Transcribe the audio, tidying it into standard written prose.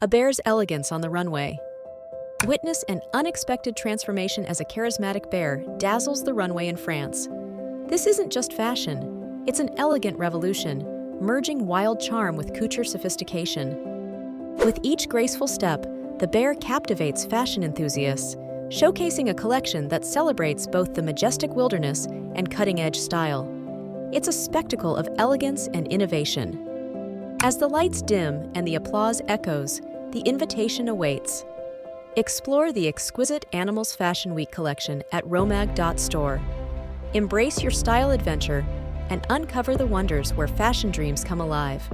A bear's elegance on the runway. Witness an unexpected transformation as a charismatic bear dazzles the runway in France. This isn't just fashion, it's an elegant revolution, merging wild charm with couture sophistication. With each graceful step, the bear captivates fashion enthusiasts, showcasing a collection that celebrates both the majestic wilderness and cutting-edge style. It's a spectacle of elegance and innovation. As the lights dim and the applause echoes, the invitation awaits. Explore the exquisite Animals Fashion Week collection at romag.store. Embrace your style adventure and uncover the wonders where fashion dreams come alive.